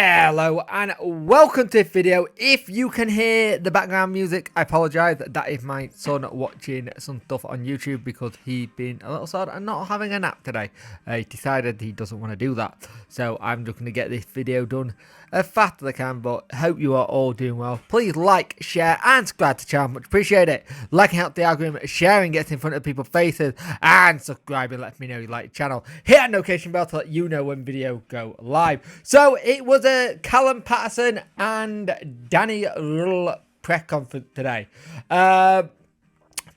Hello and welcome to this video. If you can hear the background music, I apologise. That is my son watching some stuff on YouTube because he's been a little sad and not having a nap today. He decided he doesn't want to do that. So I'm just going to get this video done as fast as I can, but hope you are all doing well. Please like, share and subscribe to the channel. Much appreciate it. Liking helps the algorithm, sharing gets in front of people's faces, and subscribing lets me know you like the channel. Hit that notification bell to let you know when videos go live. So it was a Callum Paterson and Danny Rull press conference today.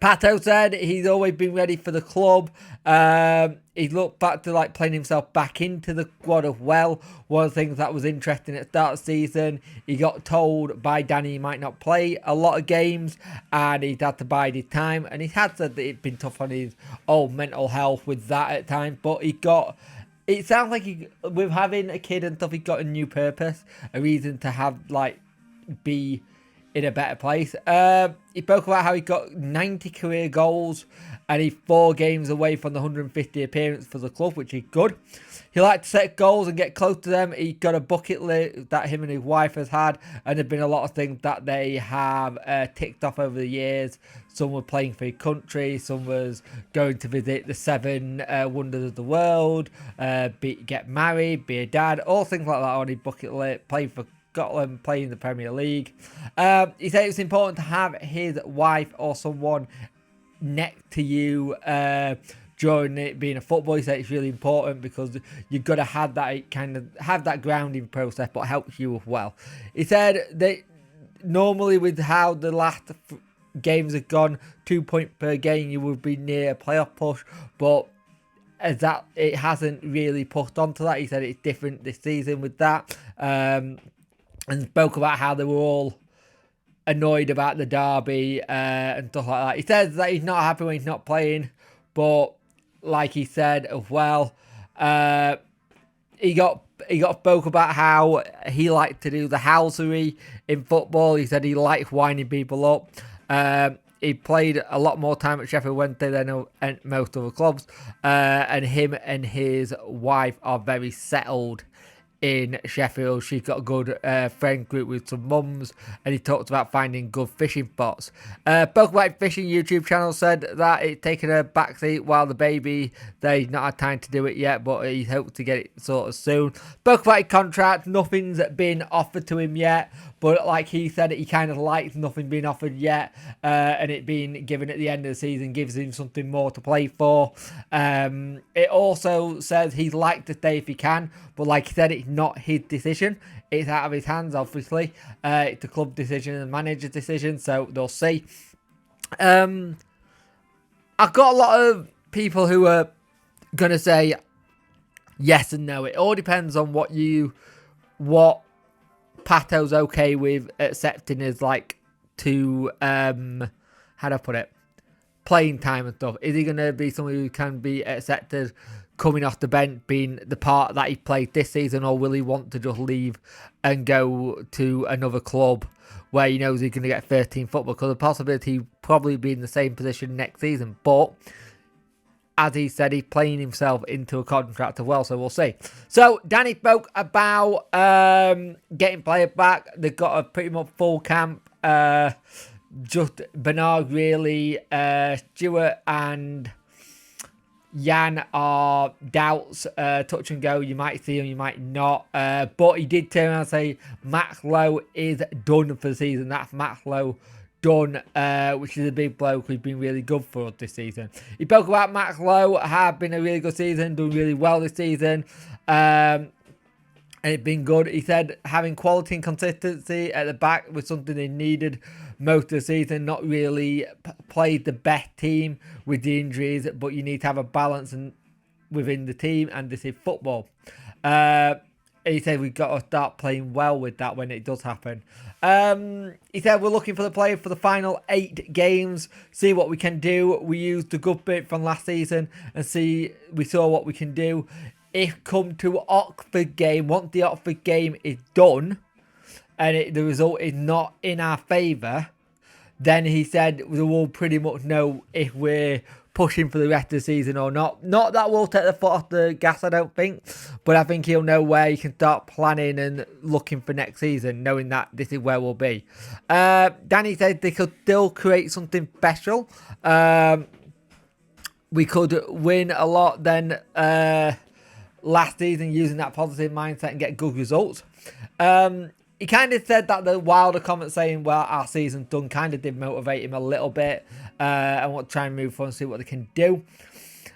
Pato said he's always been ready for the club. He looked back to playing himself back into the squad as well. One of the things that was interesting at the start of the season, he got told by Danny he might not play a lot of games and he'd had to bide his time. And he had said that it'd been tough on his own mental health with that at times, but it sounds like with having a kid and stuff, he got a new purpose, a reason to have be in a better place. He spoke about how he got 90 career goals and he's 4 games away from the 150 appearance for the club, which is good. He liked to set goals and get close to them. He got a bucket list that him and his wife has had, and there've been a lot of things that they have ticked off over the years. Some were playing for his country, some was going to visit the 7 wonders of the world, get married, be a dad, all things like that on his bucket list, play for Scotland, playing in the Premier League. He said it's important to have his wife or someone next to you during it being a football. He said it's really important because you've got to have that grounding process, but it helps you as well. He said that normally with how the last games have gone, 2 points per game, you would be near a playoff push, but as that it hasn't really pushed onto that. He said it's different this season with that. And spoke about how they were all annoyed about the derby and stuff like that. He says that he's not happy when he's not playing, but like he said as well, he got spoke about how he liked to do the housery in football. He said he likes winding people up. He played a lot more time at Sheffield Wednesday than most other clubs, and him and his wife are very settled in Sheffield. She's got a good friend group with some mums, and he talked about finding good fishing spots. Spoke about fishing YouTube channel, said that it's taken a backseat while the baby, they've not had time to do it yet, but he hopes to get it sorted soon. Spoke about his contract, nothing's been offered to him yet, but like he said, he kind of likes nothing being offered yet, and it being given at the end of the season gives him something more to play for. It also says he'd like to stay if he can, but like he said, it's not his decision. It's out of his hands, obviously. It's the club decision and the manager's decision, so they'll see. I've got a lot of people who are going to say yes and no. It all depends on what Pato's okay with accepting as how do I put it, playing time and stuff. Is he going to be someone who can be accepted coming off the bench, being the part that he played this season, or will he want to just leave and go to another club where he knows he's going to get 13 football? Because the possibility he'll probably be in the same position next season, but as he said, he's playing himself into a contract as well, so we'll see. So Danny spoke about getting players back. They've got a pretty much full camp. Just Bernard, really, Stuart and Jan are doubts, touch and go. You might see him, you might not. But he did turn around and say Max Lowe is done for the season. That's Max Lowe done, which is a big bloke who's been really good for us this season. He spoke about Max Lowe have been a really good season, doing really well this season. And it's been good. He said having quality and consistency at the back was something they needed most of the season. Not really played the best team with the injuries, but you need to have a balance within the team, and this is football. He said we've got to start playing well with that when it does happen. He said we're looking for the player for the final 8 games, see what we can do. We used the good bit from last season and we saw what we can do. If come to Oxford game, once the Oxford game is done and the result is not in our favour, then he said we will pretty much know if we're pushing for the rest of the season or not. Not that we'll take the foot off the gas, I don't think, but I think he'll know where he can start planning and looking for next season, knowing that this is where we'll be. Danny said they could still create something special. We could win a lot then last season using that positive mindset and get good results. He kind of said that the Wilder comment saying, well, our season's done, kind of did motivate him a little bit. And want to try and move forward and see what they can do.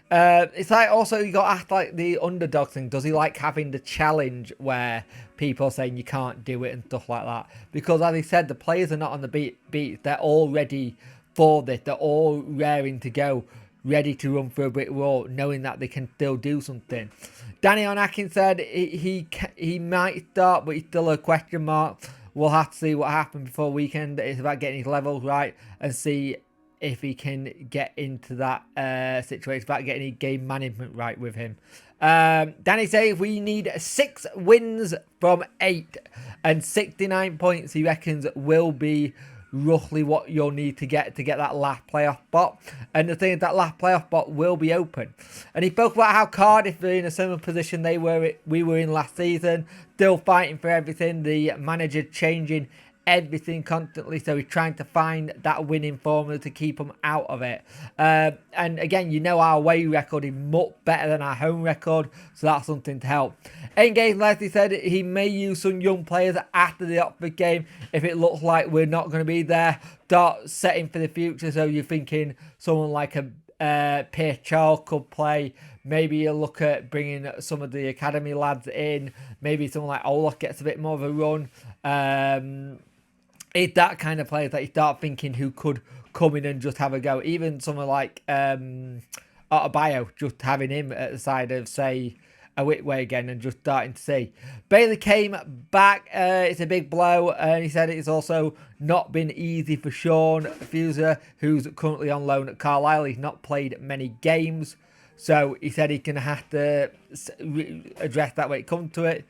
It's like also you got to ask like the underdog thing. Does he like having the challenge where people are saying you can't do it and stuff like that? Because as he said, the players are not on the beat. They're all ready for this. They're all raring to go, ready to run through a brick wall, knowing that they can still do something. Danny O'Nakin said he might start, but he's still a question mark. We'll have to see what happens before weekend. It's about getting his levels right and see if he can get into that situation. It's about getting his game management right with him. Danny says we need 6 wins from 8 and 69 points he reckons will be roughly what you'll need to get that last playoff spot. And the thing is that last playoff spot will be open. And he spoke about how Cardiff are in a similar position we were in last season, still fighting for everything. The manager changing everything constantly, so he's trying to find that winning formula to keep them out of it. And again, you know our away record is much better than our home record, so that's something to help. Engage Leslie said he may use some young players after the Oxford game if it looks like we're not going to be there. Start setting for the future, so you're thinking someone like a Pierce Charles could play. Maybe you look at bringing some of the academy lads in. Maybe someone like Olaf gets a bit more of a run. It's that kind of players that you start thinking who could come in and just have a go. Even someone like Autobio, just having him at the side of, say, a Whitway again and just starting to see. Bailey came back. It's a big blow. And he said it's also not been easy for Sean Fuser, who's currently on loan at Carlisle. He's not played many games. So he said he's going to have to address that when it comes to it.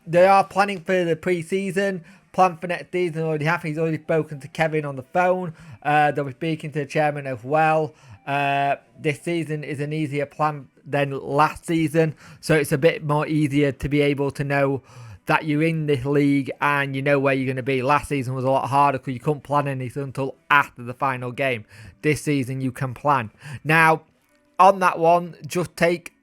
They are planning for the pre-season. Plan for next season already happened. He's already spoken to Kevin on the phone. They'll be speaking to the chairman as well. This season is an easier plan than last season. So it's a bit more easier to be able to know that you're in this league and you know where you're going to be. Last season was a lot harder because you couldn't plan anything until after the final game. This season you can plan. Now, on that one, just take...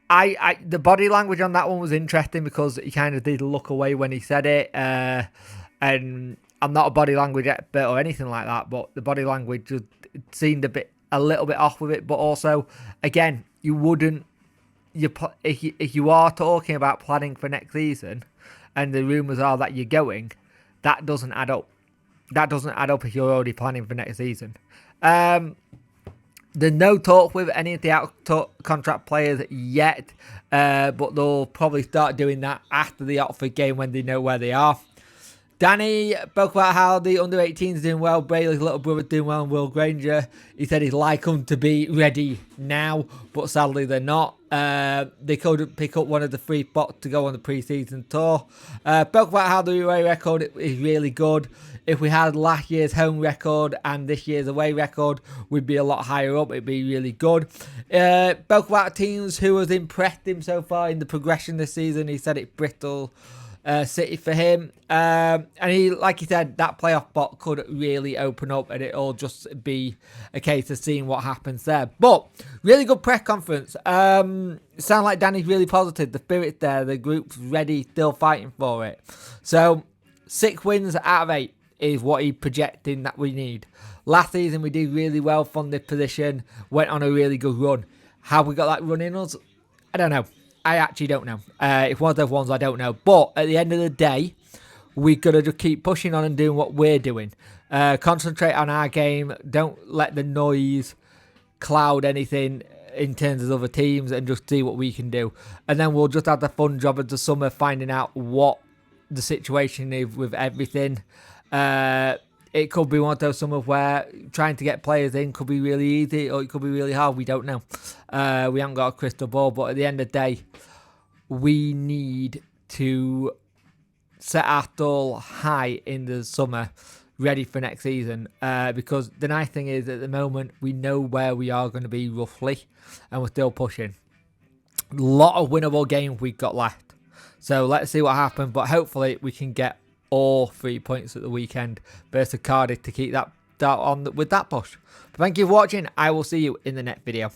the body language on that one was interesting because he kind of did look away when he said it. And I'm not a body language expert or anything like that, but the body language just seemed a little bit off with it. But also, again, you wouldn't... If you are talking about planning for next season and the rumours are that you're going, that doesn't add up. That doesn't add up if you're already planning for next season. There's no talk with any of the out-contract players yet, but they'll probably start doing that after the Oxford game when they know where they are. Danny spoke about how the under-18s are doing well. Bailey's little brother's doing well, and Will Granger. He said he'd like them to be ready now, but sadly they're not. They couldn't pick up one of the 3 spots to go on the pre-season tour. Spoke about how the away record is really good. If we had last year's home record and this year's away record, we'd be a lot higher up. It'd be really good. Spoke about teams who has impressed him so far in the progression this season. He said it's Bristol City for him. And he, like he said, that playoff spot could really open up and it'll just be a case of seeing what happens there. But really good press conference. Sound like Danny's really positive. The spirit's there. The group's ready, still fighting for it. So 6 wins out of 8 is what he's projecting that we need. Last season we did really well from this position. Went on a really good run. How we got that run in us? I don't know. I actually don't know. It's one of those ones I don't know. But at the end of the day, we got to just keep pushing on and doing what we're doing. Concentrate on our game. Don't let the noise cloud anything in terms of other teams and just see what we can do. And then we'll just have the fun job of the summer finding out what the situation is with everything. It could be one of those summers where trying to get players in could be really easy or it could be really hard. We don't know. We haven't got a crystal ball, but at the end of the day, we need to set our stall high in the summer ready for next season, because the nice thing is at the moment we know where we are going to be roughly, and we're still pushing. A lot of winnable games we've got left, so let's see what happens, but hopefully we can get all 3 points at the weekend versus Cardiff to keep that on with that push. But thank you for watching. I will see you in the next video.